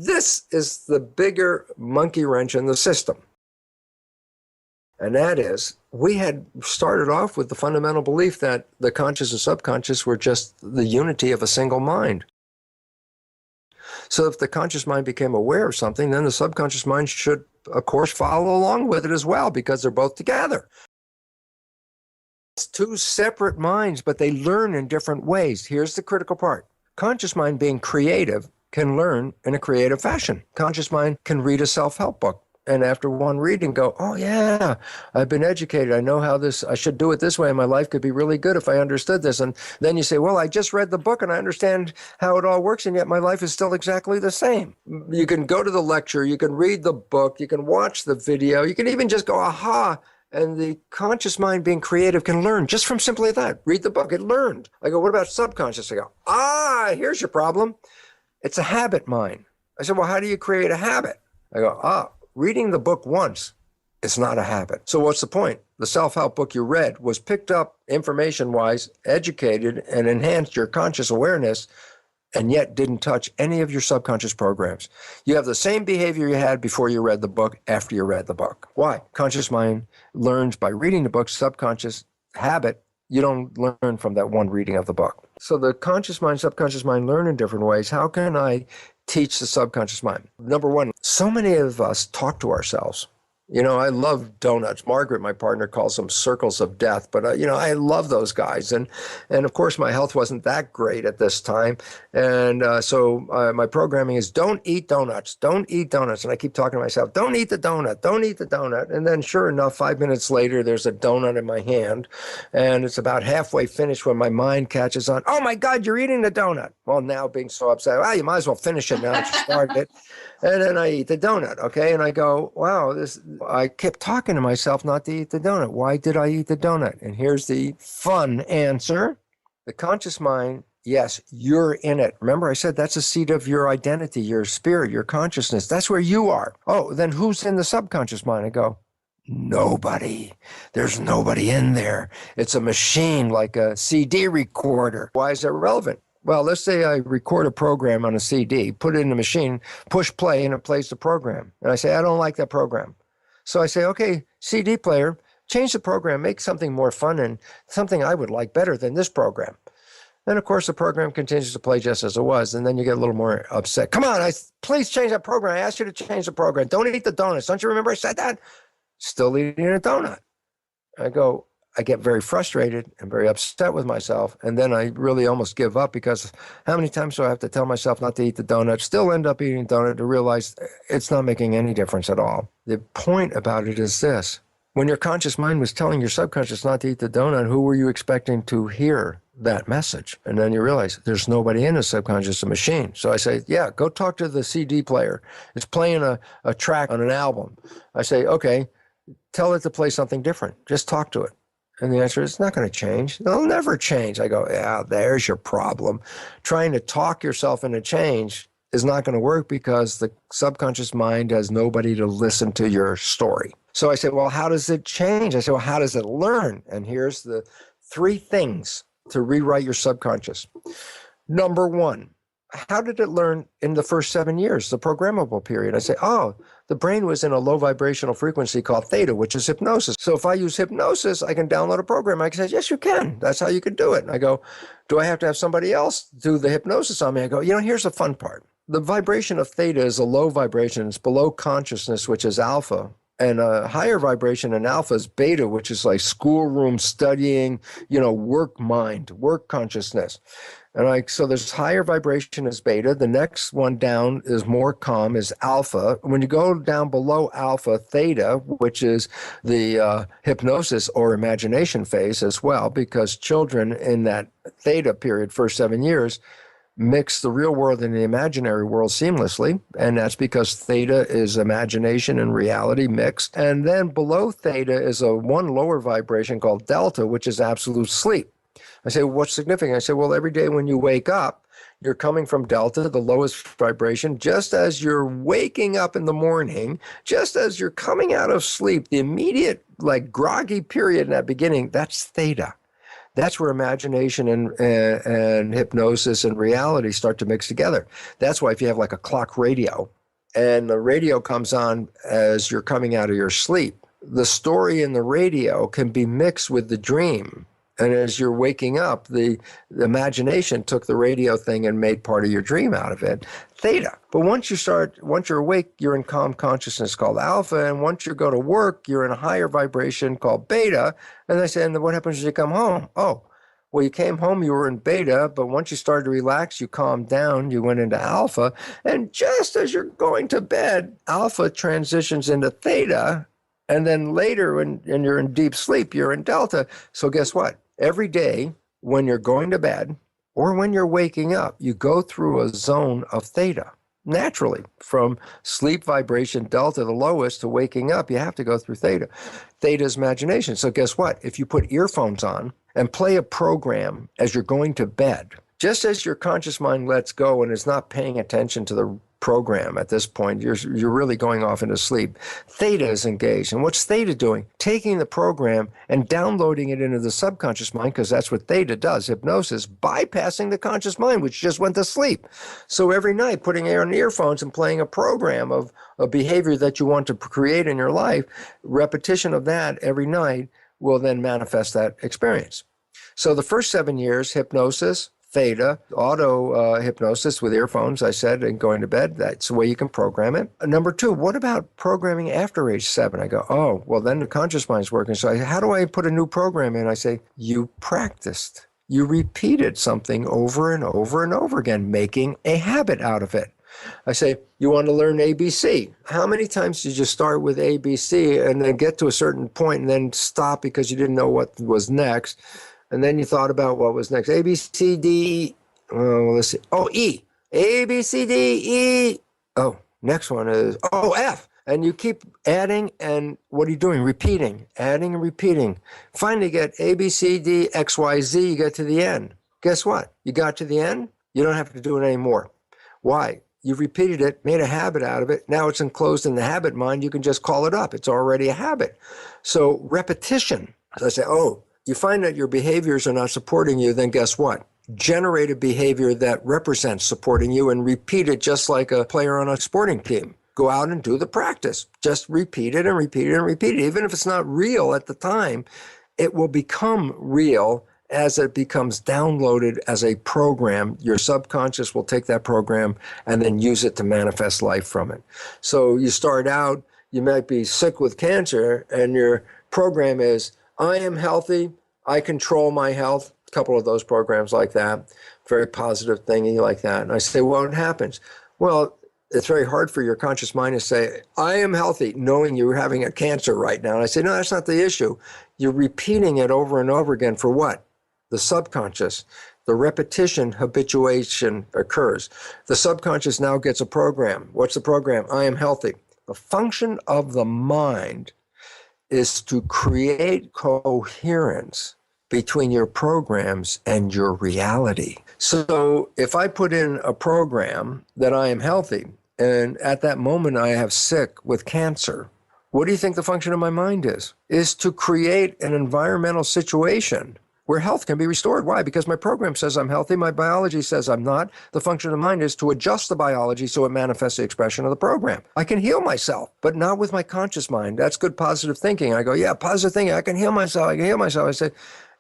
this is the bigger monkey wrench in the system. And that is, we had started off with the fundamental belief that the conscious and subconscious were just the unity of a single mind. So if the conscious mind became aware of something, then the subconscious mind should, of course, follow along with it as well, because they're both together. It's two separate minds, but they learn in different ways. Here's the critical part. Conscious mind, being creative, can learn in a creative fashion. Conscious mind can read a self-help book, and after one reading go, oh yeah, I've been educated. I know how I should do it this way, and my life could be really good if I understood this. And then you say, well, I just read the book and I understand how it all works, and yet my life is still exactly the same. You can go to the lecture, you can read the book, you can watch the video, you can even just go, aha. And the conscious mind, being creative, can learn just from simply that. Read the book, it learned. I go, what about subconscious? I go, here's your problem. It's a habit mind. I said, well, how do you create a habit? I go, reading the book once is not a habit. So what's the point? The self-help book you read was picked up information-wise, educated, and enhanced your conscious awareness, and yet didn't touch any of your subconscious programs. You have the same behavior you had before you read the book, after you read the book. Why? Conscious mind learns by reading the book. Subconscious habit, you don't learn from that one reading of the book. So the conscious mind, subconscious mind learn in different ways. How can I teach the subconscious mind? Number one, so many of us talk to ourselves. You know, I love donuts. Margaret, my partner, calls them circles of death. But, I love those guys. And of course, my health wasn't that great at this time. And so my programming is don't eat donuts. Don't eat donuts. And I keep talking to myself, don't eat the donut. Don't eat the donut. And then sure enough, 5 minutes later, there's a donut in my hand. And it's about halfway finished when my mind catches on. Oh, my God, you're eating the donut. Well, now being so upset, well, you might as well finish it now that you started it. And then I eat the donut, okay? And I go, wow, I kept talking to myself not to eat the donut. Why did I eat the donut? And here's the fun answer. The conscious mind, yes, you're in it. Remember, I said that's a seat of your identity, your spirit, your consciousness. That's where you are. Oh, then who's in the subconscious mind? I go, nobody. There's nobody in there. It's a machine, like a CD recorder. Why is that relevant? Well, let's say I record a program on a CD, put it in the machine, push play, and it plays the program. And I say, I don't like that program. So I say, okay, CD player, change the program, make something more fun and something I would like better than this program. And of course, the program continues to play just as it was. And then you get a little more upset. Come on, please change that program. I asked you to change the program. Don't eat the donuts. Don't you remember I said that? Still eating a donut. I get very frustrated and very upset with myself. And then I really almost give up, because how many times do I have to tell myself not to eat the donut, still end up eating donut, to realize it's not making any difference at all. The point about it is this. When your conscious mind was telling your subconscious not to eat the donut, who were you expecting to hear that message? And then you realize there's nobody in the subconscious, a machine. So I say, yeah, go talk to the CD player. It's playing a track on an album. I say, okay, tell it to play something different. Just talk to it. And the answer is, it's not going to change. It'll never change. I go, yeah, there's your problem. Trying to talk yourself into change is not going to work, because the subconscious mind has nobody to listen to your story. So I say, well, how does it change? I say, well, how does it learn? And here's the 3 things to rewrite your subconscious. Number 1, how did it learn in the first 7 years, the programmable period? I say, the brain was in a low vibrational frequency called theta, which is hypnosis. So if I use hypnosis, I can download a program. I can say, yes, you can. That's how you can do it. And I go, do I have to have somebody else do the hypnosis on me? I go, here's the fun part. The vibration of theta is a low vibration. It's below consciousness, which is alpha. And a higher vibration in alpha is beta, which is like schoolroom studying, work mind, work consciousness. And so there's higher vibration is beta. The next one down is more calm, is alpha. When you go down below alpha, theta, which is the hypnosis or imagination phase as well, because children in that theta period, first 7 years, mix the real world and the imaginary world seamlessly. And that's because theta is imagination and reality mixed. And then below theta is one lower vibration called delta, which is absolute sleep. I say, what's significant? I say, well, every day when you wake up, you're coming from delta, the lowest vibration, just as you're waking up in the morning, just as you're coming out of sleep, the immediate, groggy period in that beginning, that's theta. That's where imagination and hypnosis and reality start to mix together. That's why if you have like a clock radio and the radio comes on as you're coming out of your sleep, the story in the radio can be mixed with the dream. And as you're waking up, the imagination took the radio thing and made part of your dream out of it, theta. But once you're awake, you're in calm consciousness called alpha. And once you go to work, you're in a higher vibration called beta. And they say, and what happens when you come home? Oh, well, you came home, you were in beta, but once you started to relax, you calmed down, you went into alpha. And just as you're going to bed, alpha transitions into theta. And then later, when you're in deep sleep, you're in delta. So guess what? Every day when you're going to bed or when you're waking up, you go through a zone of theta. Naturally, from sleep vibration delta, the lowest, to waking up, you have to go through theta. Theta is imagination. So guess what? If you put earphones on and play a program as you're going to bed, just as your conscious mind lets go and is not paying attention to the program at this point, you're really going off into sleep. Theta is engaged. And what's theta doing? Taking the program and downloading it into the subconscious mind, because that's what theta does, hypnosis, bypassing the conscious mind, which just went to sleep. So every night, putting on earphones and playing a program of a behavior that you want to create in your life, repetition of that every night will then manifest that experience. So the first 7 years, hypnosis, theta, auto hypnosis with earphones, I said, and going to bed. That's the way you can program it. Number 2, what about programming after age 7? I go, oh, well, then the conscious mind's working. So how do I put a new program in? I say, you practiced. You repeated something over and over and over again, making a habit out of it. I say, you want to learn ABC. How many times did you start with ABC and then get to a certain point and then stop because you didn't know what was next? And then you thought about what was next. A, B, C, D, let's see. Oh, E. A, B, C, D, E. Oh, next one is, F. And you keep adding, and what are you doing? Repeating, adding and repeating. Finally get A, B, C, D, X, Y, Z, you get to the end. Guess what? You got to the end, you don't have to do it anymore. Why? You've repeated it, made a habit out of it. Now it's enclosed in the habit mind. You can just call it up. It's already a habit. So repetition. So I say, you find that your behaviors are not supporting you, then guess what? Generate a behavior that represents supporting you and repeat it just like a player on a sporting team. Go out and do the practice. Just repeat it and repeat it and repeat it. Even if it's not real at the time, it will become real as it becomes downloaded as a program. Your subconscious will take that program and then use it to manifest life from it. So you start out, you might be sick with cancer, and your program is, I am healthy, I control my health. A couple of those programs like that, very positive thingy like that. And I say, well, what happens? Well, it's very hard for your conscious mind to say, I am healthy, knowing you're having a cancer right now. And I say, no, that's not the issue. You're repeating it over and over again for what? The subconscious. The repetition, habituation occurs. The subconscious now gets a program. What's the program? I am healthy. The function of the mind is to create coherence between your programs and your reality. So if I put in a program that I am healthy, and at that moment I have sick with cancer, what do you think the function of my mind is? Is to create an environmental situation where health can be restored. Why? Because my program says I'm healthy, my biology says I'm not. The function of mind is to adjust the biology so it manifests the expression of the program. I can heal myself, but not with my conscious mind. That's good positive thinking. I go, yeah, positive thinking, I can heal myself, I say,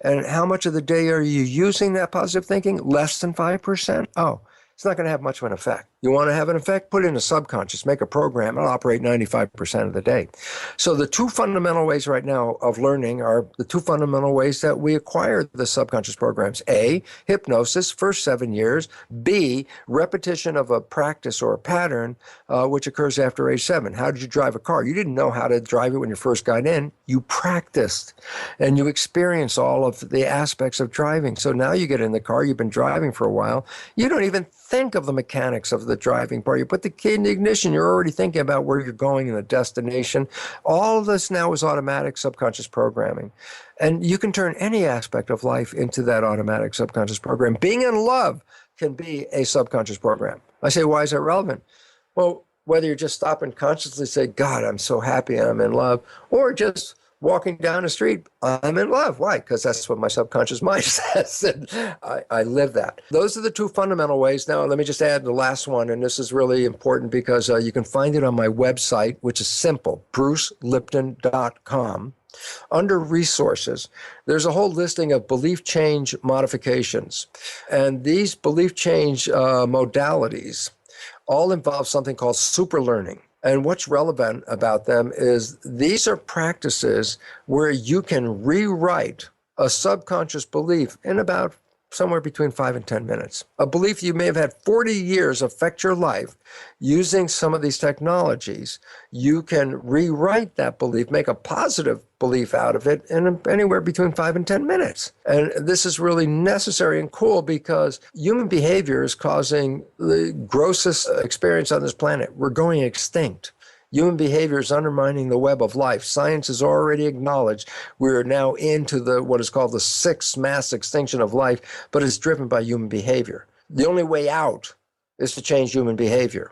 and how much of the day are you using that positive thinking? Less than 5%? Oh, it's not going to have much of an effect. You want to have an effect? Put it in a subconscious, make a program, it'll operate 95% of the day. So the two fundamental ways right now of learning are the two fundamental ways that we acquire the subconscious programs. A, hypnosis, first 7 years. B, repetition of a practice or a pattern, which occurs after age 7. How did you drive a car? You didn't know how to drive it when you first got in. You practiced and you experienced all of the aspects of driving. So now you get in the car, you've been driving for a while. You don't even think of the mechanics of the driving part. You put the key in the ignition, you're already thinking about where you're going and the destination. All of this now is automatic subconscious programming. And you can turn any aspect of life into that automatic subconscious program. Being in love can be a subconscious program. I say, why is that relevant? Well, whether you just stop and consciously say, God, I'm so happy I'm in love, or just walking down the street, I'm in love. Why? Because that's what my subconscious mind says. And I live that. Those are the two fundamental ways. Now, let me just add the last one, and this is really important because you can find it on my website, which is simple, brucelipton.com. Under resources, there's a whole listing of belief change modifications. And these belief change modalities all involve something called superlearning. And what's relevant about them is these are practices where you can rewrite a subconscious belief in about somewhere between 5 and 10 minutes. A belief you may have had 40 years affect your life. Using some of these technologies, you can rewrite that belief, make a positive belief out of it in anywhere between 5 and 10 minutes. And this is really necessary and cool because human behavior is causing the grossest experience on this planet. We're going extinct. Human behavior is undermining the web of life. Science has already acknowledged we're now into what is called the sixth mass extinction of life, but it's driven by human behavior. The only way out is to change human behavior.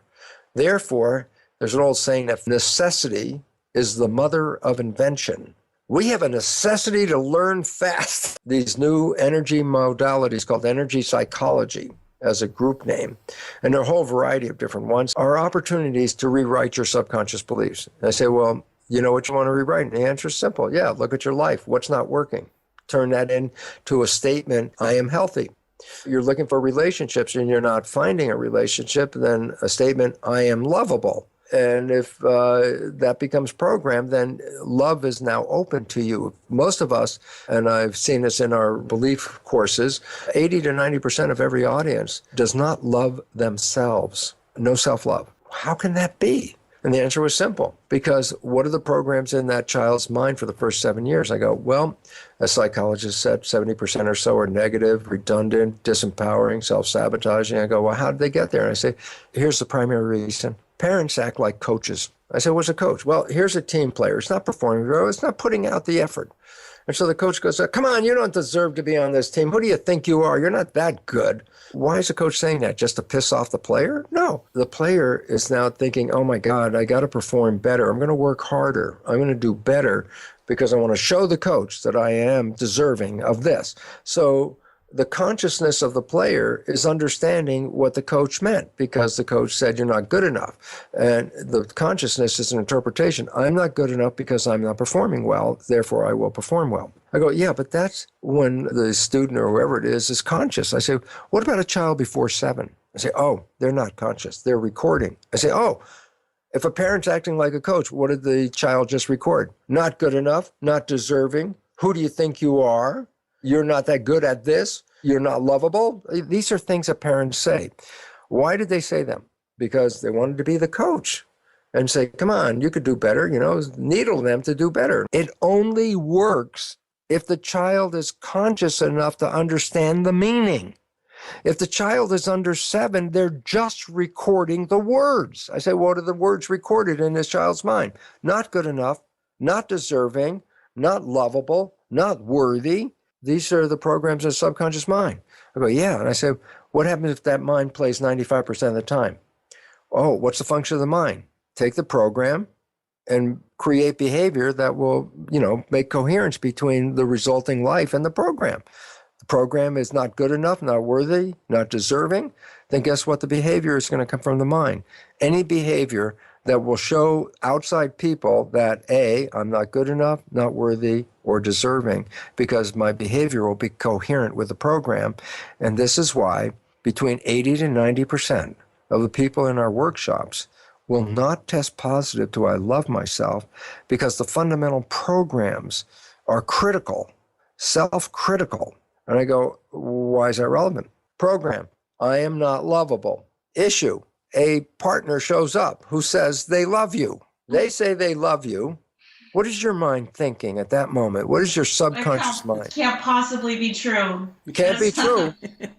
Therefore, there's an old saying that necessity is the mother of invention. We have a necessity to learn fast. These new energy modalities called energy psychology, as a group name, and there are a whole variety of different ones, are opportunities to rewrite your subconscious beliefs. And I say, well, you know what you want to rewrite? And the answer is simple. Yeah, look at your life. What's not working? Turn that into a statement, I am healthy. You're looking for relationships and you're not finding a relationship, then a statement, I am lovable. And if that becomes programmed, then love is now open to you. Most of us, and I've seen this in our belief courses, 80 to 90% of every audience does not love themselves. No self-love. How can that be? And the answer was simple, because what are the programs in that child's mind for the first 7 years? I go, well, as psychologists said, 70% or so are negative, redundant, disempowering, self-sabotaging. I go, well, how did they get there? And I say, here's the primary reason. Parents act like coaches. I said, what's a coach? Well, here's a team player. It's not performing well. It's not putting out the effort. And so the coach goes, come on, you don't deserve to be on this team. Who do you think you are? You're not that good. Why is the coach saying that? Just to piss off the player? No. The player is now thinking, oh my God, I got to perform better. I'm going to work harder. I'm going to do better because I want to show the coach that I am deserving of this. So the consciousness of the player is understanding what the coach meant because the coach said you're not good enough. And the consciousness is an interpretation. I'm not good enough because I'm not performing well, therefore I will perform well. I go, yeah, but that's when the student or whoever it is conscious. I say, what about a child before 7? I say, oh, they're not conscious. They're recording. I say, oh, if a parent's acting like a coach, what did the child just record? Not good enough, not deserving. Who do you think you are? You're not that good at this. You're not lovable. These are things that parents say. Why did they say them? Because they wanted to be the coach and say, come on, you could do better, needle them to do better. It only works if the child is conscious enough to understand the meaning. If the child is under 7, they're just recording the words. I say, what are the words recorded in this child's mind? Not good enough, not deserving, not lovable, not worthy. These are the programs of the subconscious mind. I go, yeah. And I say, what happens if that mind plays 95% of the time? Oh, what's the function of the mind? Take the program and create behavior that will, make coherence between the resulting life and the program. The program is not good enough, not worthy, not deserving. Then guess what? The behavior is going to come from the mind. Any behavior that will show outside people that A, I'm not good enough, not worthy, or deserving, because my behavior will be coherent with the program. And this is why between 80 to 90% of the people in our workshops will not test positive to I love myself because the fundamental programs are critical, self-critical. And I go, why is that relevant? Program, I am not lovable. Issue, a partner shows up who says they love you. They say they love you. What is your mind thinking at that moment? What is your subconscious mind? It can't possibly be true. It can't be true.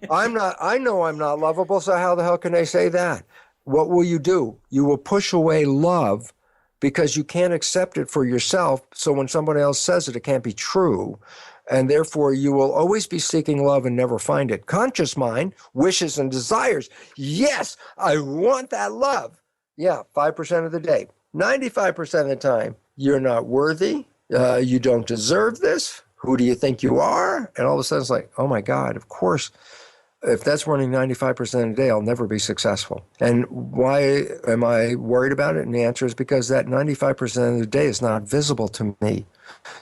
I know I'm not lovable, so how the hell can they say that? What will you do? You will push away love because you can't accept it for yourself. So when somebody else says it, it can't be true. And therefore, you will always be seeking love and never find it. Conscious mind wishes and desires. Yes, I want that love. Yeah, 5% of the day. 95% of the time, you're not worthy. You don't deserve this. Who do you think you are? And all of a sudden it's like, oh my God, of course, if that's running 95% of the day, I'll never be successful. And why am I worried about it? And the answer is because that 95% of the day is not visible to me.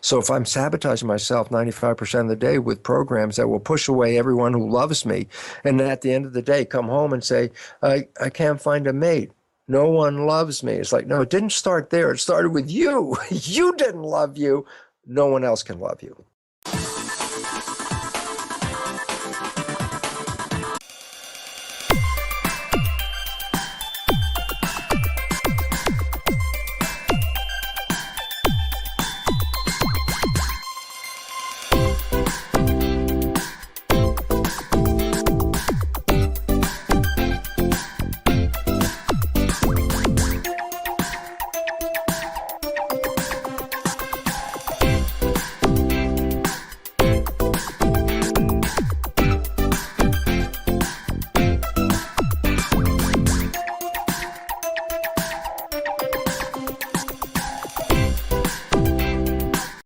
So if I'm sabotaging myself 95% of the day with programs that will push away everyone who loves me, and then at the end of the day come home and say, I can't find a mate. No one loves me. It's like, no, it didn't start there. It started with you. You didn't love you. No one else can love you.